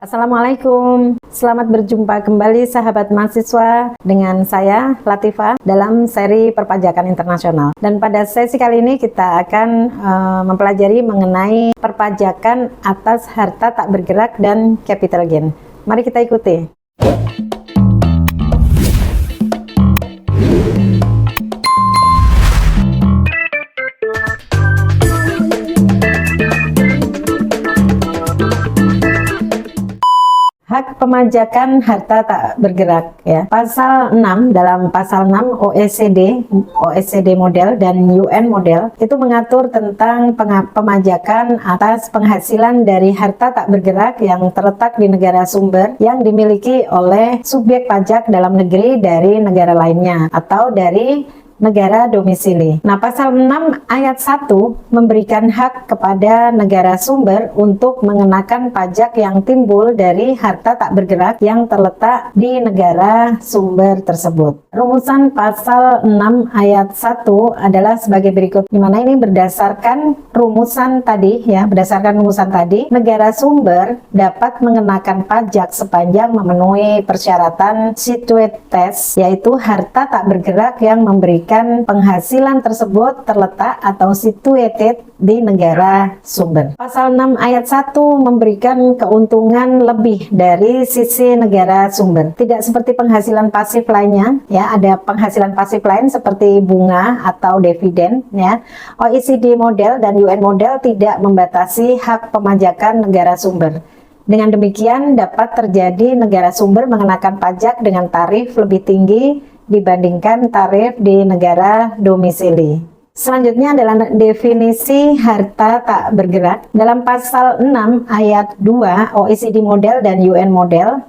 Assalamualaikum, selamat berjumpa kembali sahabat mahasiswa dengan saya Latifah dalam seri perpajakan internasional. Dan pada sesi kali ini kita akan mempelajari mengenai perpajakan atas harta tak bergerak dan capital gain. Mari kita ikuti. Hak pemajakan harta tak bergerak ya. Pasal 6 dalam pasal 6 OECD model dan UN model itu mengatur tentang pemajakan atas penghasilan dari harta tak bergerak yang terletak di negara sumber yang dimiliki oleh subjek pajak dalam negeri dari negara lainnya atau dari negara domisili. Nah, pasal 6 ayat 1 memberikan hak kepada negara sumber untuk mengenakan pajak yang timbul dari harta tak bergerak yang terletak di negara sumber tersebut. Rumusan pasal 6 ayat 1 adalah sebagai berikut, di mana ini berdasarkan rumusan tadi ya, negara sumber dapat mengenakan pajak sepanjang memenuhi persyaratan situate test, yaitu harta tak bergerak yang memberikan penghasilan tersebut terletak atau situated di negara sumber. Pasal 6 ayat 1 memberikan keuntungan lebih dari sisi negara sumber. Tidak seperti penghasilan pasif lainnya, ya, ada penghasilan pasif lain seperti bunga atau dividen, ya. OECD model dan UN model tidak membatasi hak pemajakan negara sumber. Dengan demikian dapat terjadi negara sumber mengenakan pajak dengan tarif lebih tinggi dibandingkan tarif di negara domisili. Selanjutnya adalah definisi harta tak bergerak. Dalam pasal 6 ayat 2 OECD model dan UN model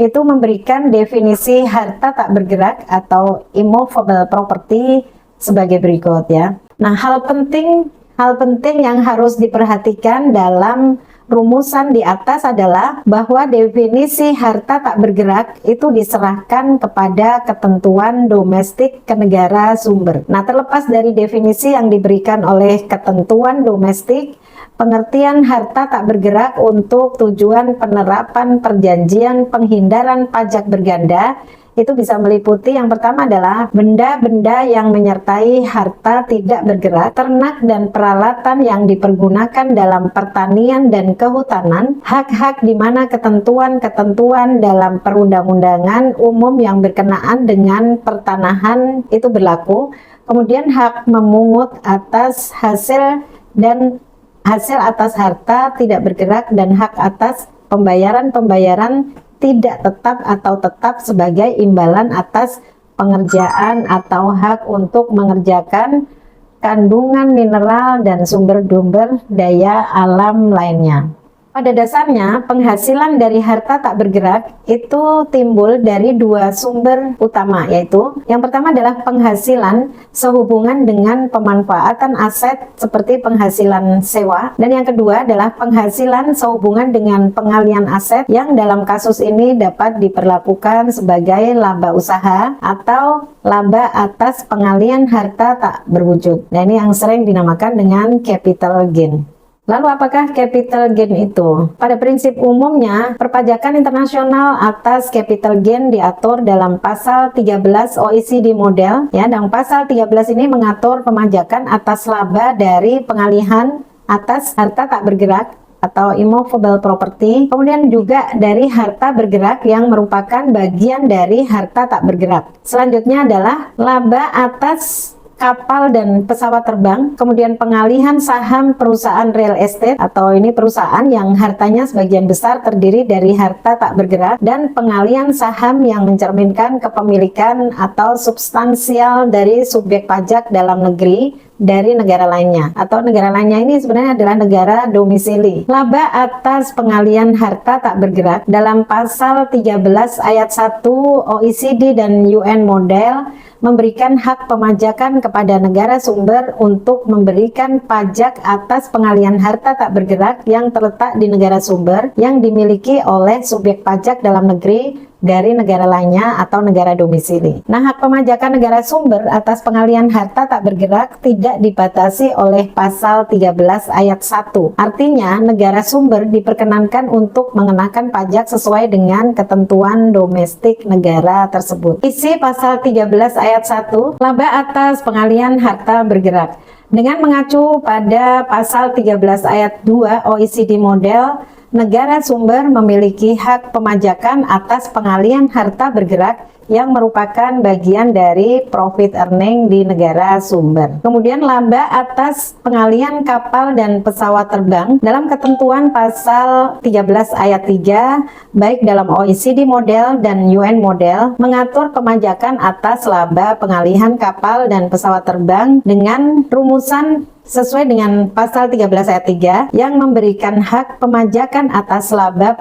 itu memberikan definisi harta tak bergerak atau immovable property sebagai berikut ya. Nah, hal penting yang harus diperhatikan dalam rumusan di atas adalah bahwa definisi harta tak bergerak itu diserahkan kepada ketentuan domestik ke negara sumber. Nah, terlepas dari definisi yang diberikan oleh ketentuan domestik, pengertian harta tak bergerak untuk tujuan penerapan perjanjian penghindaran pajak berganda itu bisa meliputi yang pertama adalah benda-benda yang menyertai harta tidak bergerak, ternak dan peralatan yang dipergunakan dalam pertanian dan kehutanan, hak-hak di mana ketentuan-ketentuan dalam perundang-undangan umum yang berkenaan dengan pertanahan itu berlaku, kemudian hak memungut atas hasil atas harta tidak bergerak dan hak atas pembayaran tidak tetap atau tetap sebagai imbalan atas pengerjaan atau hak untuk mengerjakan kandungan mineral dan sumber-sumber daya alam lainnya. Pada dasarnya, penghasilan dari harta tak bergerak itu timbul dari dua sumber utama, yaitu yang pertama adalah penghasilan sehubungan dengan pemanfaatan aset seperti penghasilan sewa, dan yang kedua adalah penghasilan sehubungan dengan pengalian aset yang dalam kasus ini dapat diperlakukan sebagai laba usaha atau laba atas pengalian harta tak berwujud. Nah, ini yang sering dinamakan dengan capital gain. Lalu apakah capital gain itu? Pada prinsip umumnya, perpajakan internasional atas capital gain diatur dalam pasal 13 OECD model ya, dan pasal 13 ini mengatur pemajakan atas laba dari pengalihan atas harta tak bergerak atau immovable property, kemudian juga dari harta bergerak yang merupakan bagian dari harta tak bergerak. Selanjutnya adalah laba atas kapal dan pesawat terbang, kemudian pengalihan saham perusahaan real estate atau ini perusahaan yang hartanya sebagian besar terdiri dari harta tak bergerak, dan pengalihan saham yang mencerminkan kepemilikan atau substansial dari subjek pajak dalam negeri dari negara lainnya, atau negara lainnya ini sebenarnya adalah negara domisili. Laba atas pengalihan harta tak bergerak dalam pasal 13 ayat 1 OECD dan UN model memberikan hak pemajakan kepada negara sumber untuk memberikan pajak atas pengalihan harta tak bergerak yang terletak di negara sumber yang dimiliki oleh subjek pajak dalam negeri dari negara lainnya atau negara domisili. Nah, hak pemajakan negara sumber atas pengalihan harta tak bergerak tidak dibatasi oleh pasal 13 ayat 1. Artinya, negara sumber diperkenankan untuk mengenakan pajak sesuai dengan ketentuan domestik negara tersebut. Isi pasal 13 ayat 1, laba atas pengalihan harta bergerak. Dengan mengacu pada pasal 13 ayat 2 OECD model, negara sumber memiliki hak pemajakan atas pengalihan harta bergerak yang merupakan bagian dari profit earning di negara sumber. Kemudian laba atas pengalihan kapal dan pesawat terbang dalam ketentuan pasal 13 ayat 3 baik dalam OECD model dan UN model mengatur pemajakan atas laba pengalihan kapal dan pesawat terbang dengan rumusan sesuai dengan pasal 13 ayat 3 yang memberikan hak pemajakan atas laba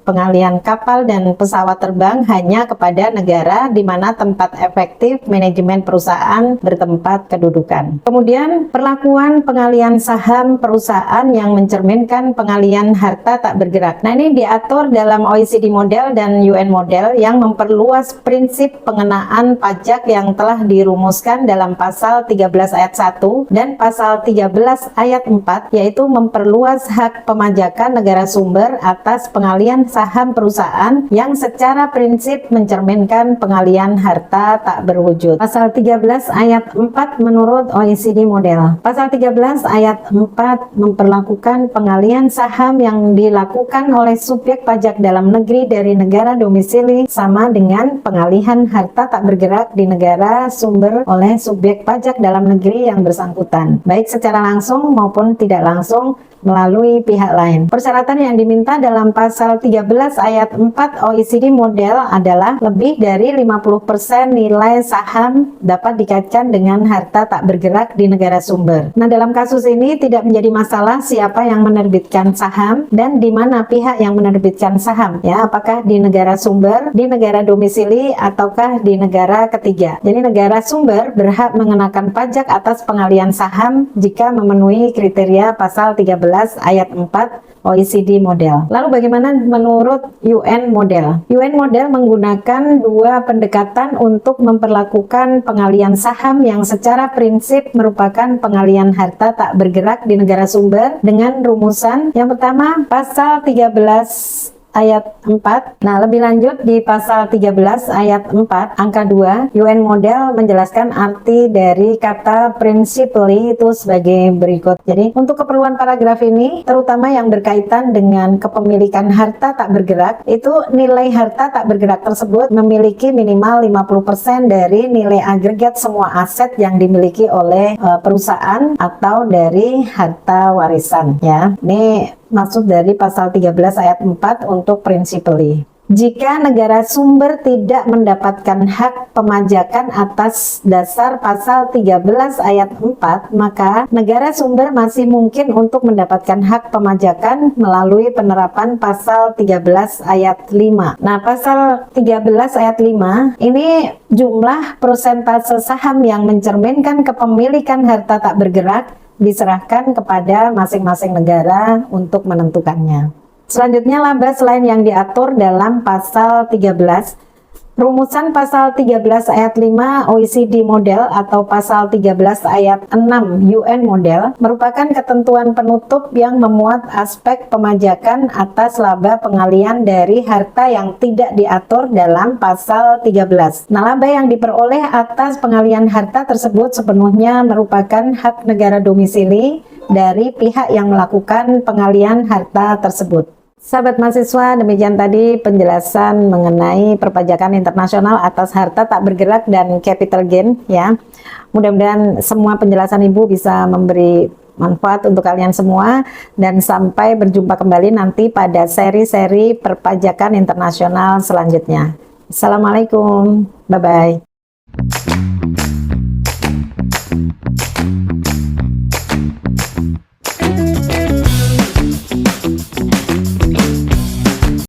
pengalihan kapal dan pesawat terbang hanya kepada negara di mana tempat efektif manajemen perusahaan bertempat kedudukan. Kemudian perlakuan pengalihan saham perusahaan yang mencerminkan pengalihan harta tak bergerak. Nah, ini diatur dalam OECD model dan UN model yang memperluas prinsip pengenaan pajak yang telah dirumuskan dalam pasal 13 ayat 1 dan pasal 13 ayat 4, yaitu memperluas hak pemajakan negara sumber atas pengalihan saham perusahaan yang secara prinsip mencerminkan pengalihan harta tak berwujud. Pasal 13 ayat 4 menurut OECD model. Pasal 13 ayat 4 memperlakukan pengalihan saham yang dilakukan oleh subjek pajak dalam negeri dari negara domisili sama dengan pengalihan harta tak bergerak di negara sumber oleh subjek pajak dalam negeri yang bersangkutan, baik secara langsung maupun tidak langsung melalui pihak lain. Persyaratan yang diminta dalam pasal 13 ayat 4 OECD model adalah lebih dari 50% nilai saham dapat dikaitkan dengan harta tak bergerak di negara sumber. Nah, dalam kasus ini tidak menjadi masalah siapa yang menerbitkan saham dan di mana pihak yang menerbitkan saham, ya, apakah di negara sumber, di negara domisili, ataukah di negara ketiga. Jadi negara sumber berhak mengenakan pajak atas pengalihan saham jika memenuhi kriteria pasal 13 ayat 4 OECD model. Lalu bagaimana menurut UN model? UN model menggunakan dua pendekatan untuk memperlakukan pengalihan saham yang secara prinsip merupakan pengalihan harta tak bergerak di negara sumber dengan rumusan yang pertama pasal 13 ayat 4. Nah, lebih lanjut di pasal 13 ayat 4 angka 2, UN model menjelaskan arti dari kata principally itu sebagai berikut. Jadi, untuk keperluan paragraf ini, terutama yang berkaitan dengan kepemilikan harta tak bergerak, itu nilai harta tak bergerak tersebut memiliki minimal 50% dari nilai agregat semua aset yang dimiliki oleh perusahaan atau dari harta warisan, ya. Ini maksud dari pasal 13 ayat 4 untuk principally. Jika negara sumber tidak mendapatkan hak pemajakan atas dasar pasal 13 ayat 4, maka negara sumber masih mungkin untuk mendapatkan hak pemajakan melalui penerapan pasal 13 ayat 5. Nah, pasal 13 ayat 5 ini jumlah persentase saham yang mencerminkan kepemilikan harta tak bergerak diserahkan kepada masing-masing negara untuk menentukannya. Selanjutnya, laba selain yang diatur dalam pasal 13. Rumusan pasal 13 ayat 5 OECD model atau pasal 13 ayat 6 UN model merupakan ketentuan penutup yang memuat aspek pemajakan atas laba pengalihan dari harta yang tidak diatur dalam pasal 13. Nah, laba yang diperoleh atas pengalihan harta tersebut sepenuhnya merupakan hak negara domisili dari pihak yang melakukan pengalihan harta tersebut. Sahabat mahasiswa, demikian tadi penjelasan mengenai perpajakan internasional atas harta tak bergerak dan capital gain, ya. Mudah-mudahan semua penjelasan Ibu bisa memberi manfaat untuk kalian semua, dan sampai berjumpa kembali nanti pada seri-seri perpajakan internasional selanjutnya. Assalamualaikum, bye-bye.